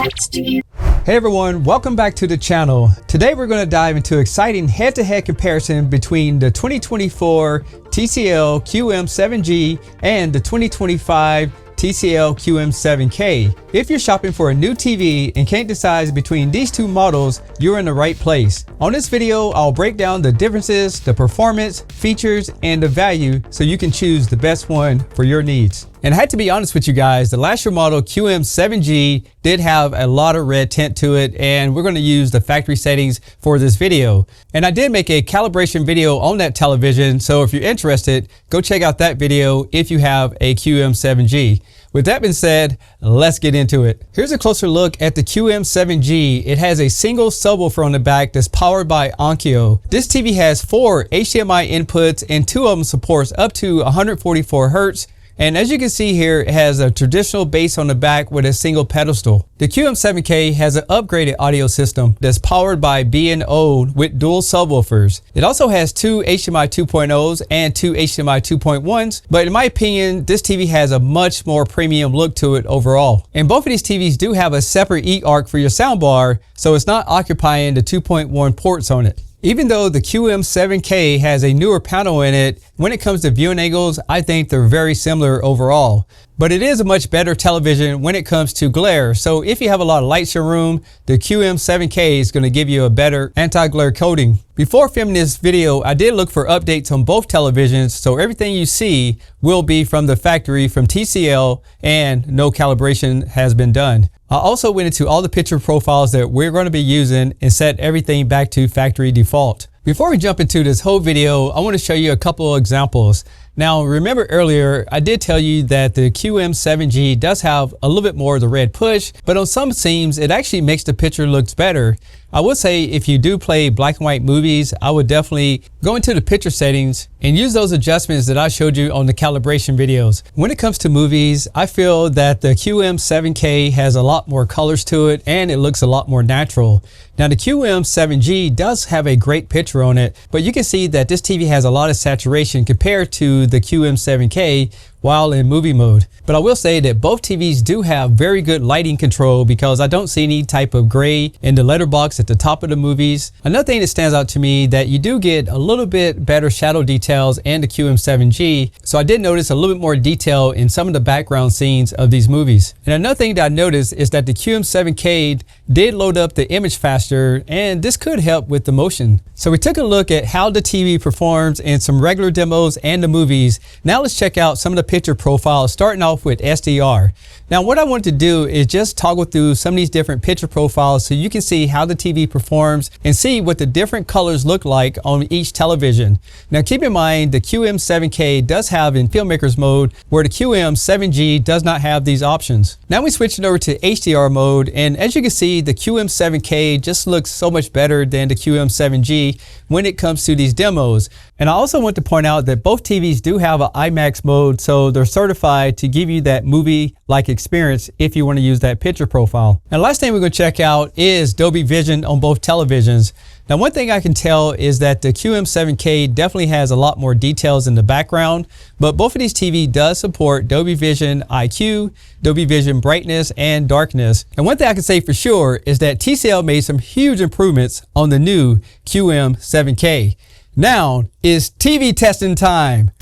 text you. Hey everyone, welcome back to the channel. Today we're going to dive into exciting head-to-head comparison between the 2024 TCL QM7K and the 2025 TCL QM7K. If you're shopping for a new TV and can't decide between these two models, you're in the right place. On this video, I'll break down the differences, the performance, features, and the value so you can choose the best one for your needs. And I had to be honest with you guys, the last year model QM7K did have a lot of red tint to it, and we're going to use the factory settings for this video. And I did make a calibration video on that television, so if you're interested, go check out that video if you have a QM7K. With that being said, let's get into it. Here's a closer look at the QM7K. It has a single subwoofer on the back that's powered by Onkyo. This TV has 4 HDMI inputs and 2 of them supports up to 144 Hz. And as you can see here, it has a traditional bass on the back with a single pedestal. The QM7K has an upgraded audio system that's powered by B&O with dual subwoofers. It also has 2 HDMI 2.0s and 2 HDMI 2.1s, but in my opinion, this TV has a much more premium look to it overall. And both of these TVs do have a separate e-arc for your soundbar, so it's not occupying the 2.1 ports on it. Even though the QM7K has a newer panel in it, when it comes to viewing angles, I think they're very similar overall. But it is a much better television when it comes to glare. So if you have a lot of lights in your room, the QM7K is going to give you a better anti-glare coating. Before filming this video, I did look for updates on both televisions, so everything you see will be from the factory from TCL and no calibration has been done. I also went into all the picture profiles that we're going to be using and set everything back to factory default. Before we jump into this whole video, I want to show you a couple of examples. Now, remember earlier, I did tell you that the QM7K does have a little bit more of the red push, but on some scenes, it actually makes the picture looks better. I would say if you do play black and white movies, I would definitely go into the picture settings and use those adjustments that I showed you on the calibration videos. When it comes to movies, I feel that the QM7K has a lot more colors to it and it looks a lot more natural. Now the QM7K does have a great picture on it, but you can see that this TV has a lot of saturation compared to the QM7K while in movie mode. But I will say that both TVs do have very good lighting control because I don't see any type of gray in the letterbox at the top of the movies. Another thing that stands out to me that you do get a little bit better shadow details in the QM7K. So I did notice a little bit more detail in some of the background scenes of these movies. And another thing that I noticed is that the QM7K did load up the image faster, and this could help with the motion. So we took a look at how the TV performs in some regular demos and the movies. Now let's check out some of the picture profiles, starting off with SDR. Now what I want to do is just toggle through some of these different picture profiles so you can see how the TV performs and see what the different colors look like on each television. Now keep in mind the QM7K does have in filmmakers mode where the QM7K does not have these options. Now we switch it over to HDR mode, and as you can see the QM7K just looks so much better than the QM7K when it comes to these demos. And I also want to point out that both TVs do have an IMAX mode, so they're certified to give you that movie-like experience if you want to use that picture profile. And the last thing we're going to check out is Dolby Vision on both televisions. Now one thing I can tell is that the QM7K definitely has a lot more details in the background, but both of these TVs does support Dolby Vision IQ, Dolby Vision brightness and darkness. And one thing I can say for sure is that TCL made some huge improvements on the new QM7K. Now is TV testing time.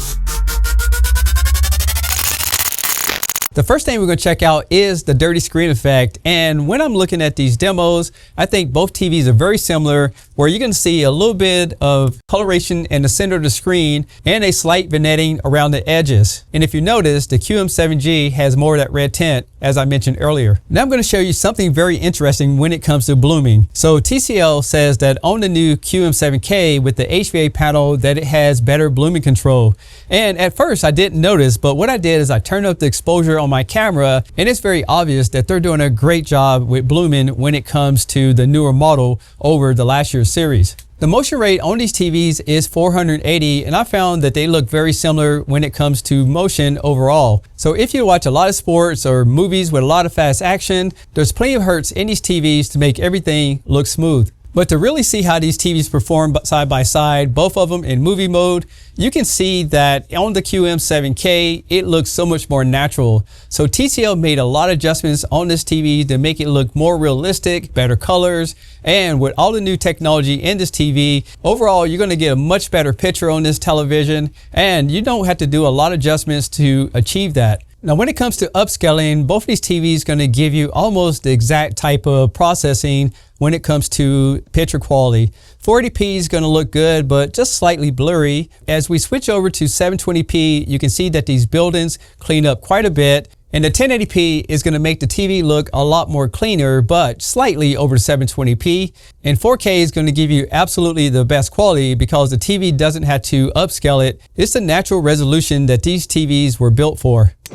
The first thing we're going to check out is the dirty screen effect. And when I'm looking at these demos, I think both TVs are very similar, where you can see a little bit of coloration in the center of the screen and a slight vignetting around the edges. And if you notice, the QM7K has more of that red tint, as I mentioned earlier. Now I'm going to show you something very interesting when it comes to blooming. So TCL says that on the new QM7K with the HVA panel that it has better blooming control. And at first I didn't notice, but what I did is I turned up the exposure on my camera, and it's very obvious that they're doing a great job with blooming when it comes to the newer model over the last year's series. The motion rate on these TVs is 480, and I found that they look very similar when it comes to motion overall. So if you watch a lot of sports or movies with a lot of fast action, there's plenty of hertz in these TVs to make everything look smooth. But to really see how these TVs perform side by side, both of them in movie mode, you can see that on the QM7K, it looks so much more natural. So TCL made a lot of adjustments on this TV to make it look more realistic, better colors, and with all the new technology in this TV, overall, you're gonna get a much better picture on this television, and you don't have to do a lot of adjustments to achieve that. Now, when it comes to upscaling, both of these TVs going to give you almost the exact type of processing when it comes to picture quality. 480p is going to look good, but just slightly blurry. As we switch over to 720p, you can see that these buildings clean up quite a bit. And the 1080p is going to make the TV look a lot more cleaner, but slightly over 720p. And 4K is going to give you absolutely the best quality because the TV doesn't have to upscale it. It's the natural resolution that these TVs were built for. I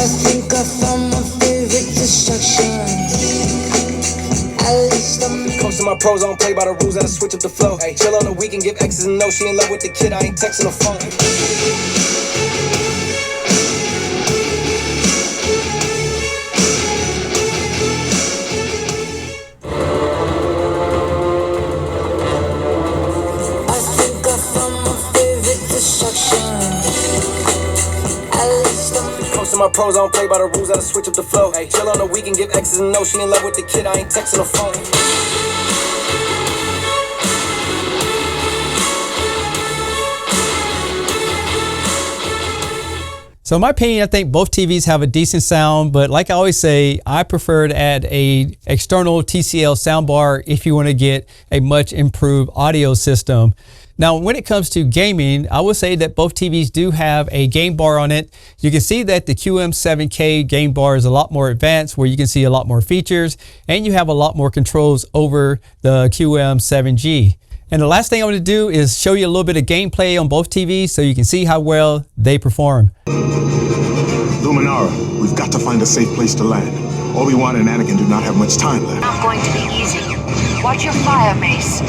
think I found my favorite distraction. Comes to my pros, I don't play by the rules, and I switch up the flow. Hey, chill on the weekend, give X's and no. She in love with the kid, I ain't texting her phone. I think I found my favorite distraction. Comes to my pros, I don't play by the rules, I switch up the flow. Hey, chill on the weekend, give X's and no. She in love with the kid, I ain't texting her phone. So in my opinion, I think both TVs have a decent sound, but like I always say, I prefer to add a external TCL soundbar if you want to get a much improved audio system. Now, when it comes to gaming, I would say that both TVs do have a game bar on it. You can see that the QM7K game bar is a lot more advanced, where you can see a lot more features, and you have a lot more controls over the QM7G. And the last thing I want to do is show you a little bit of gameplay on both TVs so you can see how well they perform. Luminara, we've got to find a safe place to land. Obi-Wan and Anakin do not have much time left. Not going to be easy. Watch your fire, Mace.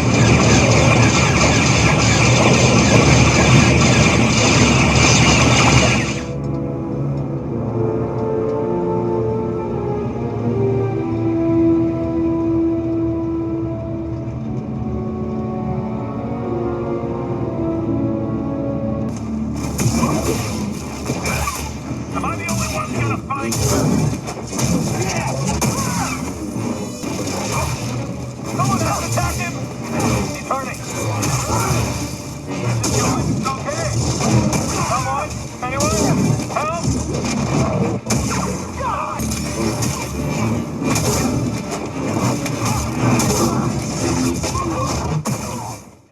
Am I the only one gonna fight? Someone else attack him! He's hurting. Is it okay? Someone? Anyone? Help! God!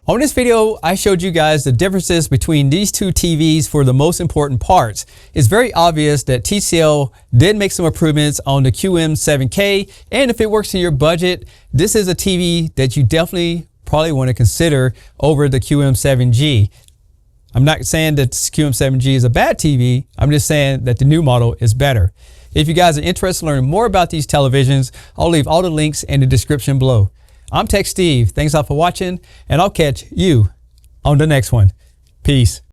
On this video, I showed you guys the differences between these two TVs for the most important parts. It's very obvious that TCL did make some improvements on the QM7K, and if it works in your budget, this is a TV that you definitely probably want to consider over the QM7G. I'm not saying that QM7G is a bad TV, I'm just saying that the new model is better. If you guys are interested in learning more about these televisions, I'll leave all the links in the description below. I'm Tech Steve. Thanks all for watching, and I'll catch you on the next one. Peace.